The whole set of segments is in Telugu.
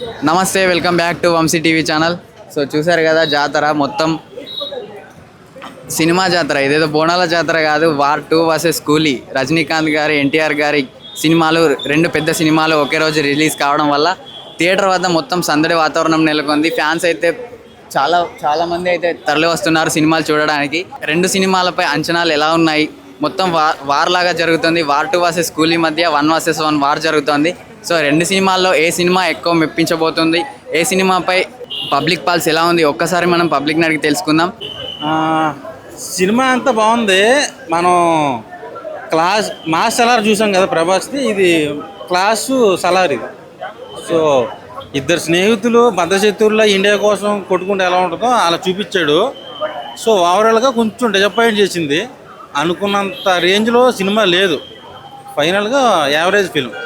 నమస్తే, welcome back to Vamshi TV channel. So చూసారు కదా, జాతర మొత్తం సినిమా జాతర. ఇదేదో బోనాల జాతర కాదు. వార్ 2 వర్సెస్ కూలీ. రజనీకాంత్ గారి, ఎన్టీఆర్ గారి సినిమాలు, రెండు పెద్ద సినిమాలు ఒకే రోజు రిలీజ్ కావడం వల్ల థియేటర్ వద్ద మొత్తం సందడి వాతావరణం నెలకొంది. ఫ్యాన్స్ అయితే చాలా మంది అయితే తరలి వస్తున్నారు సినిమాలు చూడడానికి. రెండు సినిమాలపై అంచనాలు ఎలా ఉన్నాయి? మొత్తం వార్ లాగా జరుగుతుంది. వార్ 2 వర్సెస్ కూలీ మధ్య 1 వర్సెస్ 1 వార్ జరుగుతుంది. సో రెండు సినిమాల్లో ఏ సినిమా ఎక్కువ మెప్పించబోతుంది, ఏ సినిమాపై పబ్లిక్ పాల్స్ ఎలా ఉంది, ఒక్కసారి మనం పబ్లిక్ని అడిగి తెలుసుకుందాం. సినిమా అంతా బాగుంది. మనం మాస్ సలార్ చూసాం కదా ప్రభాస్ది, ఇది క్లాసు సలార్ ఇది. సో ఇద్దరు స్నేహితులు బద్ధశత్రువుల్లో ఇండియా కోసం కొట్టుకుంటే ఎలా ఉంటుందో అలా చూపించాడు. సో ఓవరాల్గా కొంచెం డిసప్పాయింట్ చేసింది. అనుకున్నంత రేంజ్లో సినిమా లేదు. ఫైనల్గా యావరేజ్ ఫిల్మ్.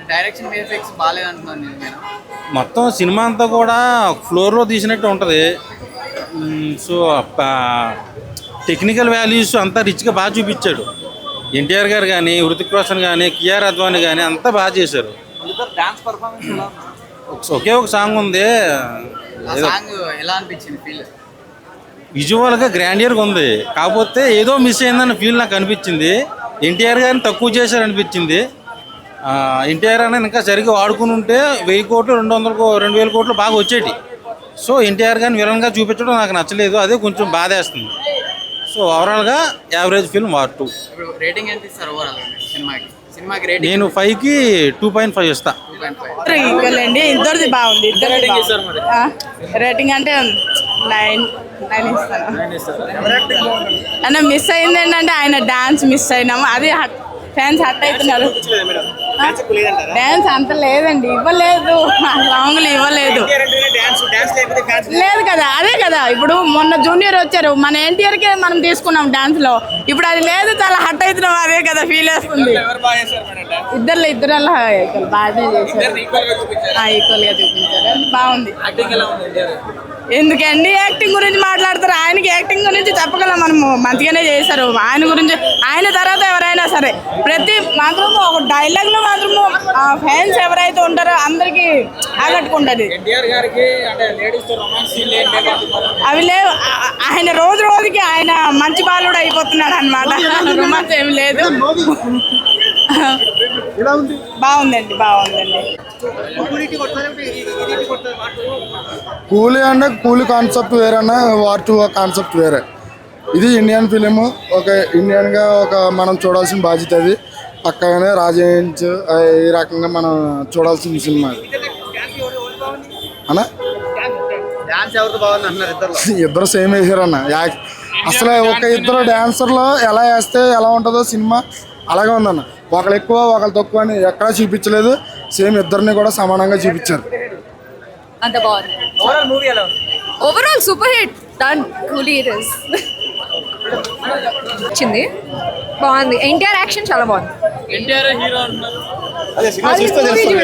డైరెక్షన్ VFX బాగాలేదు అంటున్నాను నేను. మొత్తం సినిమా అంతా కూడా ఫ్లోర్లో తీసినట్టు ఉంటుంది. సో టెక్నికల్ వాల్యూస్ అంతా రిచ్గా బాగా చూపించాడు. ఎన్టీఆర్ గారు కానీ, హృతిక్ రోషన్ కానీ, కియార్ అద్వానీ కానీ అంతా బాగా చేశారు. ఒకే ఒక సాంగ్ ఉంది, ఎలా అనిపించింది ఫీల్? విజువల్గా గ్రాండియర్గా ఉంది. కాకపోతే ఏదో మిస్ అయిందన్న ఫీల్ నాకు అనిపించింది. ఎన్టీఆర్ గారిని తక్కువ చేశారనిపించింది. ఎన్టీఆర్ అని ఇంకా సరిగ్గా వాడుకుని ఉంటే 1000 కోట్లు 200,000 కోట్లు బాగా వచ్చేటి. సో ఎన్టీఆర్ గారిని విలన్గా చూపించడం నాకు నచ్చలేదు. అదే కొంచెం బాధేస్తుంది. సో ఓవరాల్గా యావరేజ్ ఫిల్మ్ వార్ 2. రేటింగ్ ఎంత ఇస్తారు ఓవరాల్ సినిమాకి రేటింగ్? నేను 5కి 2.5 ఇస్తా. ఈక్వల్ అండి, ఇద్దరిది బాగుంది. రేటింగ్ అంటే 9 ఇస్తాను. అన్న మిస్ అయింది ఏంటంటే ఆయన డాన్స్ మిస్ అయినాము. అది ఫ్యాన్స్ హట్ అవుతున్నారు. డాన్స్ అంత లేదండి, ఇవ్వలేదు. సాంగ్లు ఇవ్వలేదు. లేదు కదా, అదే కదా. ఇప్పుడు మొన్న జూనియర్ వచ్చారు, మన ఎన్టీఆర్కే మనం తీసుకున్నాం డాన్స్ లో. ఇప్పుడు అది లేదు, చాలా హట్ అవుతున్నాం. అదే కదా ఫీల్ వేస్తుంది. ఇద్దరు బాగానే చేశారు. ఈక్వల్ గా చూపించారు. బాగుంది. ఎందుకండి యాక్టింగ్ గురించి మాట్లాడతారు? ఆయనకి యాక్టింగ్ గురించి చెప్పగలం మనము. మంచిగానే చేశారు. ఆయన గురించి, ఆయన తర్వాత ఎవరైనా సరే ప్రతి మాత్రము ఒక డైలాగ్ లో మాత్రము ఫ్యాన్స్ ఎవరైతే ఉంటారో అందరికి ఆకట్టుకుంటది. అవి లేవు. ఆయన రోజు రోజుకి ఆయన మంచి బాలుడు అయిపోతున్నాడు అనమాట. రొమాన్స్ ఏమి లేదు. బాగుందండి. కూలీ అంటే కూలీ కాన్సెప్ట్ వేరే అన్న, వార్ 2 కాన్సెప్ట్ వేరే. ఇది ఇండియన్ ఫిలిం. ఒక ఇండియన్గా మనం చూడాల్సిన బాధ్యత. అది పక్కగానే రాజేంజ్ ఈ రకంగా మనం చూడాల్సిన సినిమా అన్న. ఇద్దరు సేమ్ వేసారన్న. అసలు ఒక ఇద్దరు డాన్సర్లో ఎలా వేస్తే ఎలా ఉంటుందో సినిమా అలాగే ఉందన్న. ఒకళ్ళు ఎక్కువ ఒకళ్ళు తక్కువ అని ఎక్కడా చూపించలేదు. సేమ్ ఇద్దరిని కూడా సమానంగా చూపించారు. అంత బాగుంది. Overall super hit. డన్. కూలీ వచ్చింది, బాగుంది. ఎన్టీఆర్ యాక్షన్ చాలా బాగుంది. ఎన్టీఆర్ హీరో అన్నారు. అదే సినిమా చూస్తే తెలుస్తుంది.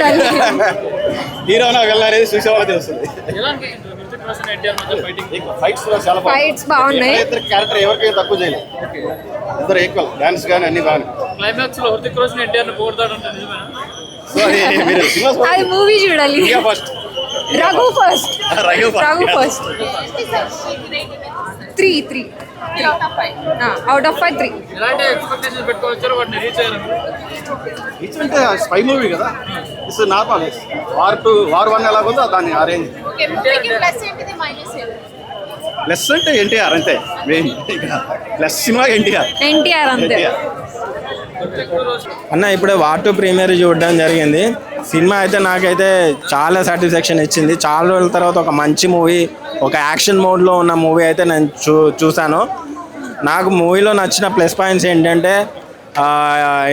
హీరోనా వెళ్ళారేది చూసే వాళ్ళకి తెలుస్తుంది. ఫైట్స్ బాగున్నాయి. క్యారెక్టర్ ఎవరికైనా తక్కువ చేయలేదు. ఇద్దరు ఈక్వల్. డాన్స్ కానీ అన్ని బాగున్నాయి. క్లైమాక్స్ లో హృతిక్ రోషన్ ఎన్టీఆర్ పోడతాడు అంటే నిజమేనా? అది మూవీ చూడాలి. Raghu first 3 out of 5 3. ఎలాంటి ఎక్స్పెక్టేషన్స్ పెట్టుకోవచ్చారో వాటిని రీచ్ అయ్యారు. అంటే స్పై మూవీ కదా, ఇట్స్ నార్మల్. వార్ 1 ఎలాగుందో దాన్ని అరేంజ్. ప్లస్ అంటే ఎన్టీఆర్ అంతే మెయిన్. ప్లస్ సినిమా ఎన్టీఆర్ అంతే. అన్న ఇప్పుడే వార్ 2 ప్రీమియర్ చూడడం జరిగింది. సినిమా అయితే నాకైతే చాలా సాటిస్ఫాక్షన్ ఇచ్చింది. చాలా రోజుల తర్వాత ఒక మంచి మూవీ, ఒక యాక్షన్ మోడ్లో ఉన్న మూవీ అయితే నేను చూశాను. నాకు మూవీలో నచ్చిన ప్లస్ పాయింట్స్ ఏంటంటే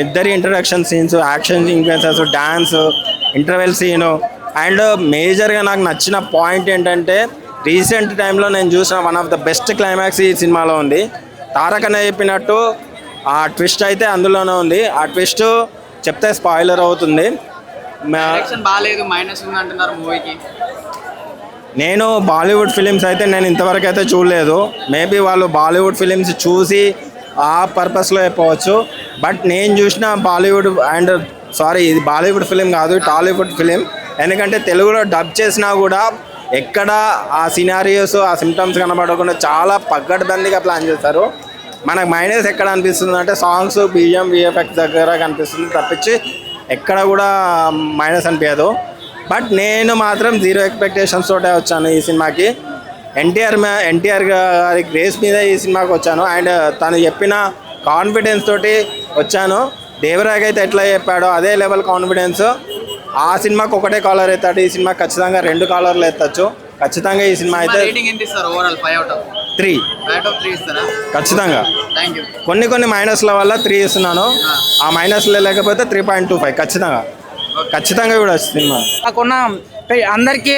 ఇద్దరి introduction scenes, action sequences, dance, interval scene. And మేజర్గా నాకు నచ్చిన పాయింట్ ఏంటంటే రీసెంట్ టైంలో నేను చూసిన one of the best climax ఈ సినిమాలో ఉంది. తారక్ అనే చెప్పినట్టు ఆ ట్విస్ట్ అయితే అందులోనే ఉంది. ఆ ట్విస్ట్ చెప్తే స్పాయిలర్ అవుతుంది. బాగాలేదు, మైనస్ ఉంది అంటున్నారు మూవీకి. నేను బాలీవుడ్ ఫిలిమ్స్ అయితే నేను ఇంతవరకు అయితే చూడలేదు. మేబీ వాళ్ళు బాలీవుడ్ ఫిలిమ్స్ చూసి ఆ పర్పస్లో చెప్పవచ్చు. బట్ నేను చూసిన బాలీవుడ్ ఇది బాలీవుడ్ ఫిలిం కాదు, టాలీవుడ్ ఫిలిం. ఎందుకంటే తెలుగులో డబ్ చేసినా కూడా ఎక్కడ ఆ సినారియోస్ ఆ సిమ్టమ్స్ కనబడకుండా చాలా పగ్గడబందిగా ప్లాన్ చేస్తారు. మనకు మైనస్ ఎక్కడ అనిపిస్తుంది అంటే సాంగ్స్ బిజిఎం విఎఫ్ఎక్స్ దగ్గర కనిపిస్తుంది తప్పించి ఎక్కడ కూడా మైనస్ అనిపించదు. బట్ నేను మాత్రం 0 ఎక్స్పెక్టేషన్స్ తోటే వచ్చాను ఈ సినిమాకి. ఎన్టీఆర్ గారి గ్రేస్ మీద ఈ సినిమాకి వచ్చాను. అండ్ తను చెప్పిన కాన్ఫిడెన్స్ తోటి వచ్చాను. దేవరాజ్ అయితే ఎట్లా చెప్పాడో అదే లెవెల్ కాన్ఫిడెన్స్. ఆ సినిమాకి ఒకటే కాలర్ ఎత్తాడు, ఈ సినిమా ఖచ్చితంగా 2 కాలర్లు ఎత్తచ్చు. ఖచ్చితంగా ఈ సినిమా అయితే 3 ఖచ్చితంగా. కొన్ని మైనస్ల వల్ల 3 ఇస్తున్నాను. ఆ మైనస్లో లేకపోతే 3.25 ఖచ్చితంగా కూడా సినిమా. నాకున్న అందరికీ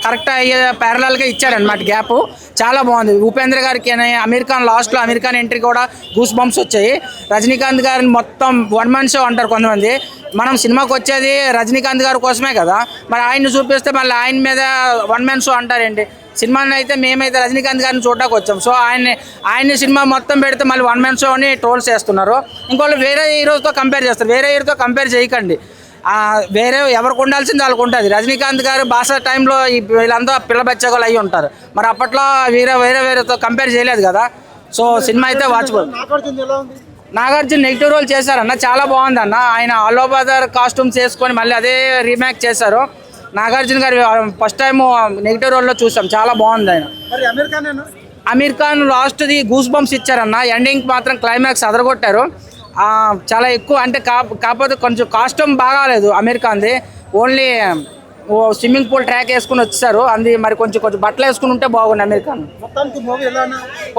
కరెక్ట్ అయ్యే ప్యారలల్గా ఇచ్చాడనమాట గ్యాప్. చాలా బాగుంది. ఉపేంద్ర గారికి అమీర్ ఖాన్ లాస్ట్లో అమీర్ ఖాన్ ఎంట్రీ కూడా గూస్ బంప్స్ వచ్చాయి. రజనీకాంత్ గారిని మొత్తం 1 man షో అంటారు కొంతమంది. మనం సినిమాకి వచ్చేది రజనీకాంత్ గారి కోసమే కదా, మరి ఆయన్ని చూపిస్తే మళ్ళీ ఆయన మీద 1 man షో అంటారేంటి? సినిమాని అయితే మేమైతే రజనీకాంత్ గారిని చూడడానికి వచ్చాం. సో ఆయన్ని సినిమా మొత్తం పెడితే మళ్ళీ 1 man షో అని ట్రోల్స్ చేస్తున్నారు. ఇంకోళ్ళు వేరే హీరోతో కంపేర్ చేస్తారు. వేరే హీరోతో కంపేర్ చేయకండి. వేరే ఎవరికి ఉండాల్సింది వాళ్ళకు ఉంటుంది. రజనీకాంత్ గారు భాష టైంలో వీళ్ళంతా పిల్ల బచ్చగోలు అయ్యి ఉంటారు. మరి అప్పట్లో వేరేతో కంపేర్ చేయలేదు కదా. సో సినిమా అయితే వాచ్బుల్. నాగార్జున నెగిటివ్ రోల్ చేశారన్న, చాలా బాగుందన్న. ఆయన ఆల్ ఓవర్ కాస్ట్యూమ్స్ వేసుకొని మళ్ళీ అదే రీమేక్ చేశారు. నాగార్జున గారు ఫస్ట్ టైం నెగిటివ్ రోల్లో చూసాం, చాలా బాగుంది ఆయన. అమీర్ ఖాన్ లాస్ట్ది గూస్ బంప్స్ ఇచ్చారన్న. ఎండింగ్ మాత్రం క్లైమాక్స్ అదరగొట్టారు. చాలా ఎక్కువ అంటే కాకపోతే కొంచెం కాస్ట్యూమ్ బాగాలేదు అమీర్ ఖాన్ది. ఓన్లీ స్విమ్మింగ్ పూల్ ట్రాక్ వేసుకుని వచ్చారు. అది మరి కొంచెం బట్టలు వేసుకుని ఉంటే బాగుంది అమీర్ ఖాన్.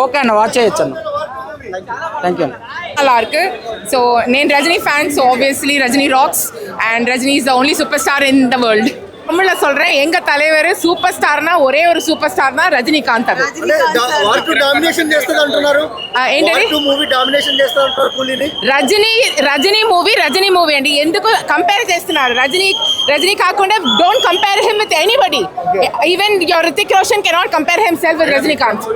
ఓకే అన్న, వాచ్ చేయొచ్చు అన్న. Thank you. Alark. So, నేను Rajini fan, so obviously Rajini rocks and Rajini is the only superstar in the world. தமிழ்ல சொல்றேன், எங்க தலைவர் சூப்பர் ஸ்டார்னா ஒரே ஒரு சூப்பர் ஸ்டார்னா ரஜினிகாந்த். அது వార్ 2 డామినేషన్ చేస్తది అంటున్నారు. ఏంటది? వార్ 2 మూవీ డామినేషన్ చేస్తది అంటారు కూలీని. రజనీ మూవీ అండి. ఎందుకు కంపేర్ చేస్తున్నారు? రజనీ కాకుండా don't compare him with anybody. Even your Hrithik Roshan cannot compare himself with Rajinikanth.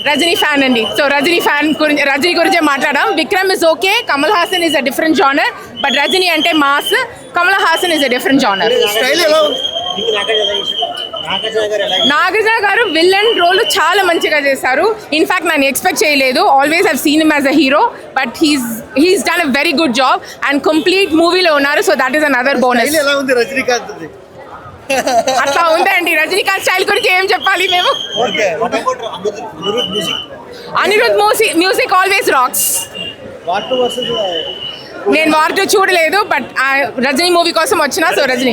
Rajini fan అండి. సో రజనీ గురించే మాట్లాడాం. Vikram is okay, Kamal Haasan is a different genre, but Rajini అంటే mass, Kamal Haasan is a different genre. Style ఎలా ఉంది? నాగార్జున గారు విలన్ రోల్ చాలా మంచిగా చేశారు. ఇన్ఫాక్ట్ నేను ఎక్స్పెక్ట్ చేయలేదు. Always have seen him as a hero, but he's done a very good job and complete మూవీలో ఉన్నారు. So that is another bonus. Style ఎలా ఉంది రజనీకాంత్ ది? అట్లా ఉందండి. రజనీకాంత్ స్టైల్ గురించి ఏం చెప్పాలి మేము? Okay, what about Anirudh music? Anirudh music always rocks. War 2 versus నేను వార్ 2 చూడలేదు, బట్ రజనీ మూవీ కోసం వచ్చిన. సో రజనీ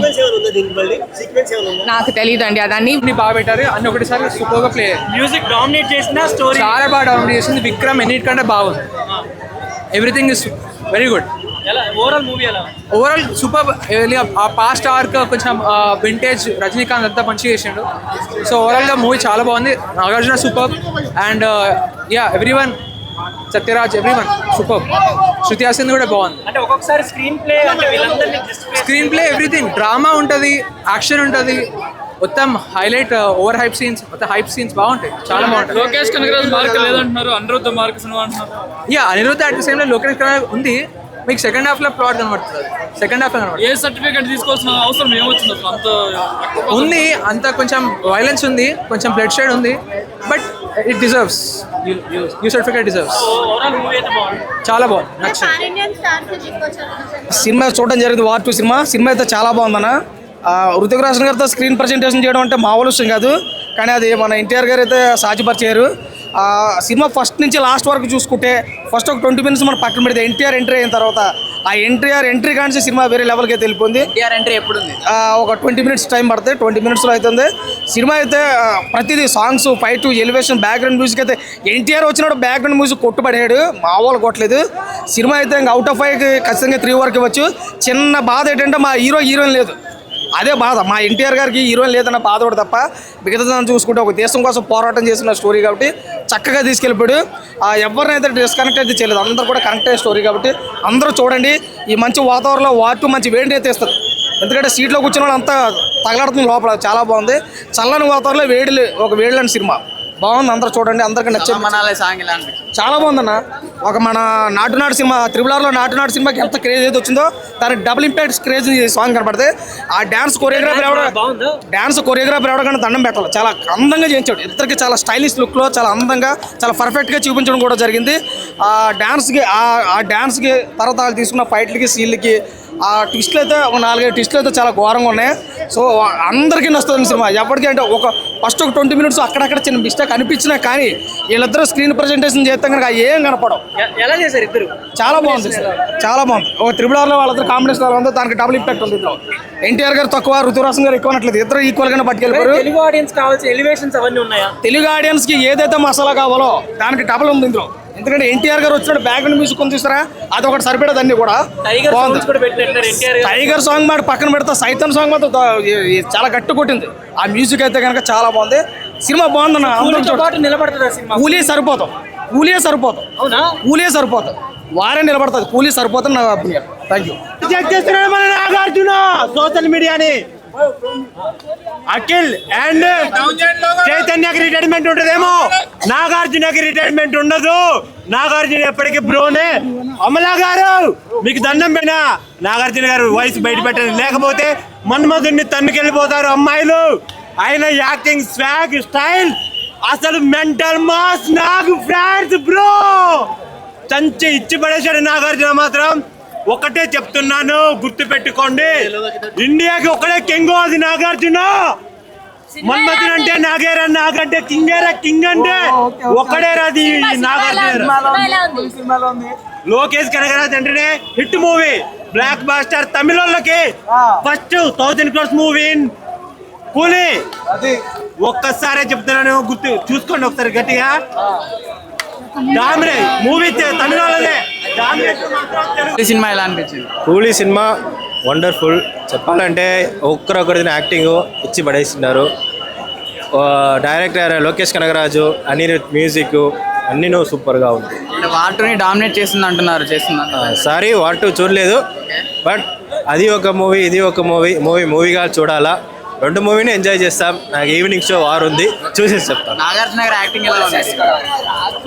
నాకు తెలియదు అండి. అదన్నీ బాగా పెట్టారు అన్ని ఒకటిసారి సూపర్ గా ప్లే. మ్యూజిక్ డామినేట్ చేసిన స్టోరీ చాలా బాగా డామినేట్ చేసింది. విక్రమ్ ఎన్నిటికంటే బాగుంది. Everything is very good. Overall movie ఎలా? Overall super. ఆ పాస్ట్ ఆర్క్ కొంచెం వింటేజ్ రజనీకాంత్ అంతా మంచిగా చేసిండు. సో ఓవరాల్గా మూవీ చాలా బాగుంది. Nagarjuna super and everyone, Sathyaraj, everyone super. Shruti Haasan కూడా బాగుంది. అంటే ఒక్కొక్కసారి స్క్రీన్ ప్లే ఎవ్రీథింగ్ డ్రామా ఉంటుంది, యాక్షన్ ఉంటుంది, మొత్తం హైలైట్ ఓవర్ హైప్ సీన్స్, మొత్తం హైప్ సీన్స్ బాగుంటాయి, చాలా బాగుంటాయి. లోకేష్ కనగరాజ్ మార్క్ లేదంటున్నారు, అనిరుద్ధ మార్క్ సినిమా అంటున్నారు. Aniruddha at the same time Lokesh Kanagaraj ఉంది. మీకు సెకండ్ హాఫ్లో ప్లాట్ కనబడుతుంది. సెకండ్ హాఫ్ కనబడుతుంది. ఏ సర్టిఫికేట్ తీసుకోవాల్సిన అవసరం ఏమొచ్చింది అసలు? అంత ఉంది, అంత కొంచెం వైలెన్స్ ఉంది, కొంచెం బ్లడ్ షేడ్ ఉంది, but it deserves you certificate deserves. చాలా బాగుంది, నచ్చింది. సినిమా చూడడం జరిగింది. వార్ 2 సినిమా అయితే చాలా బాగుందన్న. రుతిక్ రోషన్ గారితో స్క్రీన్ ప్రజెంటేషన్ చేయడం అంటే మామూలు విషయం కాదు, కానీ అది మన ఎన్టీఆర్ గారు అయితే సాధ్యపరిచారు. సినిమా ఫస్ట్ నుంచి లాస్ట్ వరకు చూసుకుంటే ఫస్ట్ ఒక 20 minutes మనం పక్కన పెడితే ఎన్టీఆర్ ఎంట్రీ అయిన తర్వాత ఆ ఎన్టీఆర్ ఎంట్రీ కానీ సినిమా వేరే లెవెల్కి అయితే వెళ్ళిపోయింది. ఎన్టీఆర్ ఎంట్రీ ఎప్పుడు ఉంది? ఒక 20 minutes టైం పడుతుంది. 20 minutesలో అవుతుంది సినిమా అయితే. ప్రతిదీ songs, fight, elevation, background music అయితే ఎన్టీఆర్ వచ్చినప్పుడు బ్యాక్గ్రౌండ్ మ్యూజిక్ కొట్టుబడాడు, మామూలు కొట్టలేదు. సినిమా అయితే ఇంకా అవుట్ ఆఫ్ 5 ఖచ్చితంగా 3 వరకు ఇవ్వచ్చు. చిన్న బాధ ఏంటంటే మా హీరోయిన్ లేదు, అదే బాధ. మా ఎన్టీఆర్ గారికి హీరోయిన్ లేదన్న బాధ కూడా తప్ప మిగతాదని చూసుకుంటే ఒక దేశం కోసం పోరాటం చేసిన స్టోరీ కాబట్టి చక్కగా తీసుకెళ్ళిపోయాడు. ఎవరినైతే డిస్కనెక్ట్ అయితే చేయలేదు, అందరూ కూడా కనెక్ట్ అయ్యే స్టోరీ కాబట్టి అందరూ చూడండి. ఈ మంచి వాతావరణంలో వార్ 2 మంచి వేడి అయితే ఇస్తుంది. ఎందుకంటే సీట్లో కూర్చున్న వాళ్ళు అంతా తగలాడుతుంది లోపల, చాలా బాగుంది. చల్లని వాతావరణంలో ఒక వేడిలేని సినిమా. బాగుంది, అందరూ చూడండి, అందరికీ నచ్చింది. మనాలే సాంగ్ ఇలా అనిపించింది. చాలా బాగుందన్న. ఒక మన నాటు సినిమా త్రిబులార్లో నాటు సినిమాకి ఎంత క్రేజ్ ఏది వచ్చిందో దానికి డబుల్ ఇంపాక్ట్ క్రేజ్ ఈ సాంగ్ కనపడితే ఆ డ్యాన్స్ కొరియోగ్రాఫర్ ఎవరికైనా దండం పెట్టాలి. చాలా అందంగా చేయించాడు, ఇద్దరికి చాలా స్టైలిష్ లుక్లో చాలా అందంగా చాలా పర్ఫెక్ట్గా చూపించడం కూడా జరిగింది. ఆ డ్యాన్స్కి తర్వాత తీసుకున్న ఫైట్లకి సీన్లకి ఆ ట్విస్ట్లు అయితే ఒక 4-5 ట్విస్ట్లు అయితే చాలా ఘోరంగా ఉన్నాయి. సో అందరికీ నచ్చుతుంది సినిమా. ఎప్పటికీ అంటే ఫస్ట్ ఒక 20 minutes అక్కడక్కడ చిన్న మిస్టేక్ అనిపించినా కానీ వీళ్ళిద్దరూ స్క్రీన్ ప్రజెంటేషన్ చేస్తే కనుక ఏం కనపడవు. ఎలా చేశారు ఇద్దరు? చాలా బాగుంది, చాలా బాగుంది. ఒక త్రిబులార్లో వాళ్ళిద్దరు కాంబినేషన్ ఎలా ఉందో దానికి డబుల్ ఇంపాక్ట్ ఉంది. ఎన్టీఆర్ గారు తక్కువ, ఋతురాసం గారు ఎక్కువ అనట్లేదు, ఇద్దరు ఈక్వల్ గానే పట్టుకెళ్ళారు. తెలుగు ఆడియన్స్ కావాల్సిన ఎలివేషన్స్ అవన్నీ ఉన్నాయా? తెలుగు ఆడియన్స్ కి ఏదైతే మసాలా కావాలో దానికి డబుల్ ఉంది ఇందులో. ఎందుకంటే ఎన్టీఆర్ గారు వచ్చినప్పుడు బ్యాక్గ్రౌండ్ మ్యూజిక్ కొని చూస్తారా, అది ఒకటి సరిపడదు అన్ని కూడా బాగుంది. టైగర్ సాంగ్ మాట పక్కన పెడతా, సైతం సాంగ్ మాత్రం చాలా గట్టి కొట్టింది. ఆ మ్యూజిక్ అయితే కనుక చాలా బాగుంది. సినిమా బాగుందన్న. కూలీ సరిపోతాం, వారే నిలబడుతుంది, కూలీ సరిపోతుంది నా అభిప్రాయం. Thank you. నాగార్జున సోషల్ మీడియాని అఖిల్ అండ్ చైతన్యకి రిటైర్మెంట్ ఉంటుందేమో, నాగార్జునకి రిటైర్మెంట్ ఉండదు. నాగార్జున ఎప్పటికీ బ్రోనే. అమలా గారు మీకు దండం పెనా, నాగార్జున గారు వయసు బయట పెట్టండి, లేకపోతే మన్మధుడిని తన్నుకెళ్ళిపోతారు అమ్మాయిలు. ఆయన యాక్టింగ్, స్వాగ్, స్టైల్ అసలు మెంటల్ మాస్. నాకు ఫ్రాన్స్ బ్రో చంచి ఇచ్చి పడేశాడు నాగార్జున మాత్రం. ఒకటే చెప్తున్నాను, గుర్తు పెట్టుకోండి, ఇండియాకి ఒకటే కింగ్, అది నాగార్జున. మన్మధుడు అంటే నాగేరా, నాగంటే కింగేరా, కింగ్ అంటే ఒక్కడే రాది నాగార్జున. లోకేష్ కనగరాజ్ అంటేనే హిట్ మూవీ, బ్లాక్ బాస్టర్. తమిళోళ్ళకి ఫస్ట్ 1000 crores మూవీ కూలీ. ఒక్కసారే చెప్తున్నాను, గుర్తు చూసుకోండి ఒకసారి గట్టిగా. మూవీ తమిళ సినిమా ఎలా అనిపించింది? కూలీ సినిమా వండర్ఫుల్. చెప్పాలంటే ఒక్కరొకరిది యాక్టింగ్ ఇచ్చి పడేస్తున్నారు. డైరెక్టర్ లోకేష్ కనగరాజు, అనిరుద్ మ్యూజిక్ అన్నీ సూపర్గా ఉంది. వాటుని డామినేట్ చేస్తుంది అంటున్నారు, సారీ వాటు చూడలేదు, బట్ అది ఒక మూవీ, ఇది ఒక మూవీగా చూడాలా. 2 మూవీని ఎంజాయ్ చేస్తాం. నాకు ఈవినింగ్ షో వార్ ఉంది, చూసేసి చెప్తాను. నాగార్జున గారి యాక్టింగ్ ఎలా ఉంది?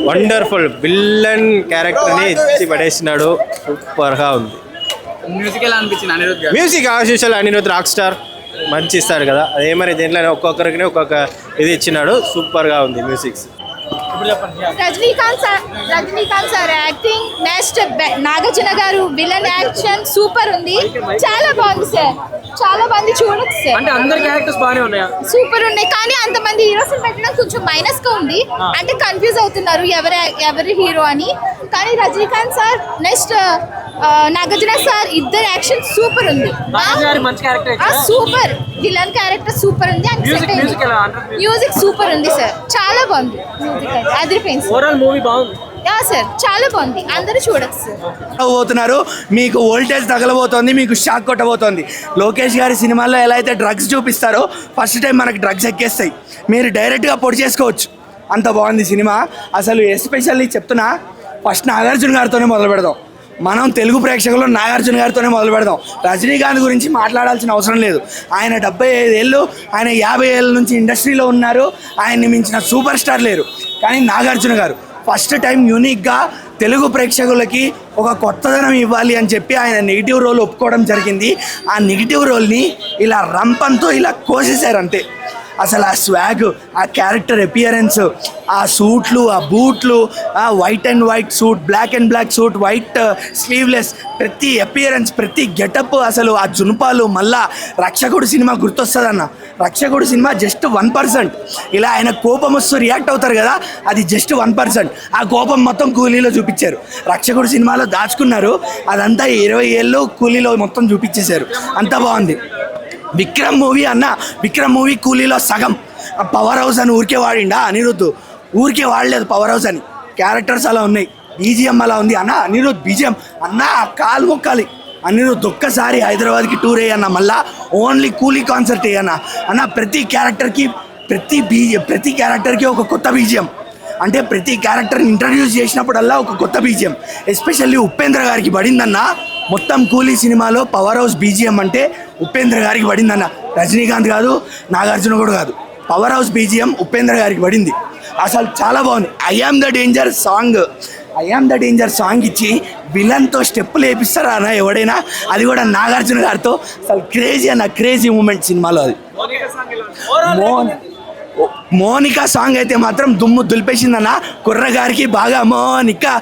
వండర్ఫుల్. విల్లన్ క్యారెక్టర్ని ఇచ్చి పడేసినాడు, సూపర్గా ఉంది. మ్యూజిక్ ఎలా అనిపించింది? అనిరుద్ గారు music as usual, Anirudh rock star, మంచి ఇస్తాడు కదా, అదే మరి దేంట్లో ఒక్కొక్కరికి ఒక్కొక్క ఇది ఇచ్చినాడు, సూపర్గా ఉంది musics. Rajinikanth sir acting next, Nagarjuna గారు విలన్ యాక్షన్ సూపర్ ఉంది, చాలా బాగుంది సార్, చాలా మంది చూడొచ్చు సార్. అంటే అందరి క్యారెక్టర్స్ బాగానే ఉన్నాయా? సూపర్ ఉన్నాయి, కానీ అంతమంది హీరోస్ పెట్టడం కొంచెం మైనస్ గా ఉంది. అంటే కన్ఫ్యూజ్ అవుతున్నారు ఎవరి హీరో అని. కానీ Rajinikanth sir next Nagarjuna sir ఇద్దరు యాక్షన్ సూపర్ ఉంది, సూపర్. విలన్ క్యారెక్టర్ సూపర్ ఉంది, మ్యూజిక్ సూపర్ ఉంది సార్, చాలా బాగుంది. మ్యూజిక్ అయితే అదిరిపోయింది సార్, చాలా బాగుంది, అందరూ చూడొచ్చు సార్. పోతున్నారు, మీకు వోల్టేజ్ తగలబోతోంది, మీకు షాక్ కొట్టబోతోంది. లోకేష్ గారి సినిమాల్లో ఎలా అయితే డ్రగ్స్ చూపిస్తారో ఫస్ట్ టైం మనకి డ్రగ్స్ ఎక్కేస్తాయి, మీరు డైరెక్ట్గా పొడి చేసుకోవచ్చు. అంత బాగుంది సినిమా. అసలు ఎస్పెషల్లీ చెప్తున్నా, ఫస్ట్ నాగార్జున గారితోనే మొదలు పెడదాం. మనం తెలుగు ప్రేక్షకులు నాగార్జున గారితోనే మొదలు పెడదాం. రజనీకాంత్ గురించి మాట్లాడాల్సిన అవసరం లేదు. ఆయన 75 ఏళ్ళు, ఆయన 50 ఏళ్ళ నుంచి ఇండస్ట్రీలో ఉన్నారు. ఆయన్ని మించిన సూపర్ స్టార్ లేరు. కానీ నాగార్జున గారు ఫస్ట్ టైం యూనిక్గా తెలుగు ప్రేక్షకులకి ఒక కొత్తదనం ఇవ్వాలి అని చెప్పి ఆయన నెగిటివ్ రోల్ ఒప్పుకోవడం జరిగింది. ఆ నెగిటివ్ రోల్ని ఇలా రంపంతో ఇలా కోసేశారు అంతే. అసలు ఆ స్వాగ్, ఆ క్యారెక్టర్ అపియరెన్స్, ఆ సూట్లు, ఆ బూట్లు, ఆ white and white suit, black and black suit, white sleeveless, ప్రతి అపియరెన్స్, ప్రతి గెటప్, అసలు ఆ జునుపాలు. మళ్ళా రక్షకుడు సినిమా గుర్తొస్తుందన్న. రక్షకుడు సినిమా జస్ట్ 1%. ఇలా ఆయన కోపం వస్తూ రియాక్ట్ అవుతారు కదా, అది జస్ట్ 1%. ఆ కోపం మొత్తం కూలీలో చూపించారు. రక్షకుడు సినిమాలో దాచుకున్నారు, అదంతా 20 ఏళ్ళు కూలీలో మొత్తం చూపించేశారు. అంత బాగుంది. విక్రమ్ మూవీ అన్న, విక్రమ్ మూవీ కూలీలో సగం. పవర్ హౌస్ అని ఊరికే వాడిండా అనిరుద్ధ్, ఊరికే వాడలేదు పవర్ హౌస్ అని. క్యారెక్టర్స్ అలా ఉన్నాయి, బీజిఎం అలా ఉంది అన్న. అనిరుద్ధ్ బీజిఎం అన్న కాలు మొక్కాలి. అనిరుద్ధ్ ఒక్కసారి హైదరాబాద్కి టూర్ వేయన్న, మళ్ళా ఓన్లీ కూలీ కాన్సర్ట్ వేయన్న అన్న. ప్రతి క్యారెక్టర్కి ఒక కొత్త బీజిఎం. అంటే ప్రతి క్యారెక్టర్ని ఇంట్రడ్యూస్ చేసినప్పుడల్లా ఒక కొత్త బీజిఎం. ఎస్పెషల్లీ ఉపేంద్ర గారికి పడిందన్న. మొత్తం కూలీ సినిమాలో పవర్ హౌస్ బీజిఎం అంటే ఉపేంద్ర గారికి పడిందన్న. రజనీకాంత్ కాదు, నాగార్జున కూడా కాదు, పవర్ హౌస్ బీజిఎం ఉపేంద్ర గారికి పడింది. అసలు చాలా బాగుంది. I am the danger song ఇచ్చి విలన్తో స్టెప్పులు వేపిస్తారా అన్న ఎవడైనా, అది కూడా నాగార్జున గారితో. అసలు క్రేజీ మూమెంట్ సినిమాలో అది. మోనికా సాంగ్ అయితే మాత్రం దుమ్ము దులిపేసిందన్న. కుర్రగారికి బాగా మోనికా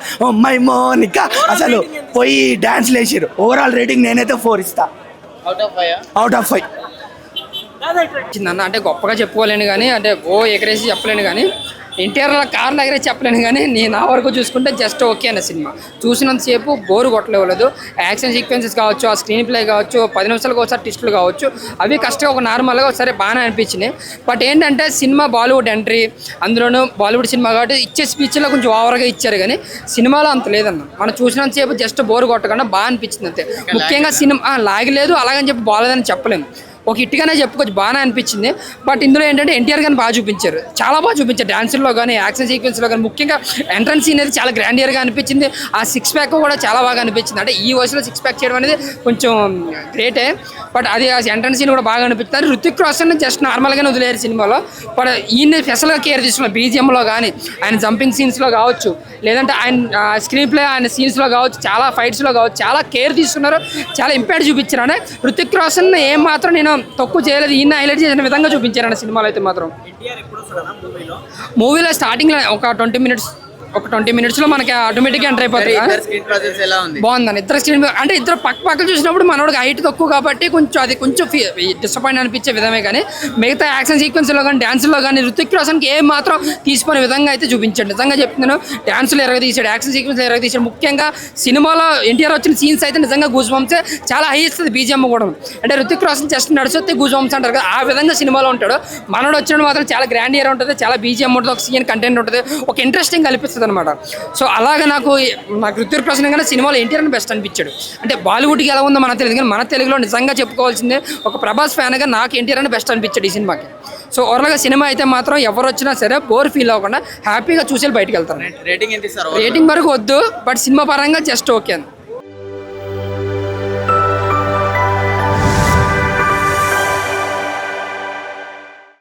మోనికా అసలు పోయి డ్యాన్స్లు వేసారు. ఓవరాల్ రేటింగ్ నేనైతే 4 ఇస్తా, అవుట్ ఆఫ్ 5. వచ్చిందన్న అంటే గొప్పగా చెప్పుకోలేను కానీ, అంటే ఎగరేసి చెప్పలేను కానీ, ఎన్టీఆర్ కార్లు ఎగరేసి చెప్పలేను కానీ, నేను నా వరకు చూసుకుంటే జస్ట్ ఓకే అన్న సినిమా. చూసినంతసేపు బోరు కొట్టలేవలేదు. యాక్షన్ సీక్వెన్సెస్ కావచ్చు, ఆ స్క్రీన్ ప్లే కావచ్చు, 10 నిమిషాలకు ఒకసారి ట్విస్టులు కావచ్చు, అవి కష్టంగా ఒక నార్మల్గా ఒకసారి బాగానే అనిపించినాయి. బట్ ఏంటంటే సినిమా బాలీవుడ్ ఎంట్రీ, అందులోనూ బాలీవుడ్ సినిమా కాబట్టి ఇచ్చే స్పీచ్లో కొంచెం ఓవర్గా ఇచ్చారు కానీ సినిమాలో అంత లేదన్న. మనం చూసినంతసేపు జస్ట్ బోరు కొట్టకుండా బాగా అనిపించింది అంతే. ముఖ్యంగా సినిమా లాగలేదు అలాగని చెప్పి బాగాలేదని చెప్పలేము, ఒక హిట్గానే చెప్పుకోవచ్చు, బాగానే అనిపించింది. బట్ ఇందులో ఏంటంటే ఎన్టీఆర్ గారిని బాగా చూపించారు, చాలా బాగా చూపించారు. డాన్సుల్లో కానీ, యాక్షన్ సీక్వెన్స్లో కానీ, ముఖ్యంగా ఎంట్రన్స్ సీన్ అనేది చాలా గ్రాండియర్గా అనిపించింది. ఆ 6 ప్యాక్ కూడా చాలా బాగా అనిపించింది. అంటే ఈ వయసులో 6 ప్యాక్ చేయడం అనేది కొంచెం గ్రేటే, బట్ అది ఆ ఎంట్రన్స్ సీన్ కూడా బాగా అనిపిస్తుంది. రుతిక్ రోషన్ జస్ట్ నార్మల్గానే వదిలేరు సినిమాలో, బట్ ఈయన స్పెషల్గా కేర్ తీసుకున్నారు. బీజిఎంలో కానీ, ఆయన జంపింగ్ సీన్స్లో కావచ్చు, లేదంటే ఆయన స్క్రీన్ ప్లే, ఆయన సీన్స్లో కావచ్చు, చాలా ఫైట్స్లో కావచ్చు, చాలా కేర్ తీసుకున్నారు, చాలా ఇంపాక్ట్ చూపించారు. అంటే రుతిక్ రోషన్ ఏం మాత్రం నేను తక్కువ చేయలేదు, ఈయన హైలైట్ చేసిన విధంగా చూపించారు సినిమాలో అయితే మాత్రం. మూవీలో స్టార్టింగ్లో ఒక 20 మినిట్స్లో మనకి ఆటోమేటిక్గా ఎంటర్ అయిపోతుంది. బాగుందని ఇద్దరు స్క్రీన్ అంటే ఇద్దరు పక్కన చూసినప్పుడు మనోడికి హైట్ తక్కువ కాబట్టి కొంచెం డిసప్పాయింట్ అనిపించే విధమే కానీ, మిగతా యాక్షన్ సీక్వెన్స్లో కానీ, డాన్స్లో కానీ రుతిక్ రోషన్కి ఏం మాత్రం తీసుకునే విధంగా అయితే చూపించాడు. నిజంగా చెప్తున్నాను, డాన్స్లో ఎరగదీశాడు, యాక్షన్ సీక్వెన్స్లో ఎరగదీశాడు. ముఖ్యంగా సినిమాలో ఎన్టీఆర్ వచ్చిన సీన్స్ అయితే నిజంగా గూస్ బంప్స్ చాలా హై ఇస్తుంది. బీజిఎం కూడా అంటే రుతిక్ రోషన్ జస్ట్ నడిచొస్తే గూస్ బంప్స్ అంటారు కదా, ఆ విధంగా సినిమాలో ఉంటాడు. మనోడు వచ్చినప్పుడు మాత్రం చాలా గ్రాండ్ ఇయర్ ఉంటుంది, చాలా బీజిఎం ఉంటుంది, ఒక సీన్ కంటెంట్ ఉంటుంది, ఒక ఇంట్రెస్టింగ్ కల్పిస్తుంది అనమాట. సో అలాగే నాకు రుతిక్ రోషన్ కానీ సినిమాలో ఎన్టీఆర్ బెస్ట్ అనిపించాడు. అంటే బాలీవుడ్కి ఎలా ఉందో మనకు తెలియదు కానీ మన తెలుగులో నిజంగా చెప్పుకోవాల్సిందే, ఒక ప్రభాస్ ఫ్యాన్గా నాకు ఎన్టీఆర్ అని బెస్ట్ అనిపించాడు ఈ సినిమాకి. సో ఓవరాల్గా సినిమా అయితే మాత్రం ఎవరు వచ్చినా సరే బోర్ ఫీల్ అవ్వకుండా హ్యాపీగా చూసి బయటకు వెళ్తాను. రేటింగ్ ఎంత ఇస్తారు? రేటింగ్ వరకు వద్దు, బట్ సినిమా పరంగా జస్ట్ ఓకే అని.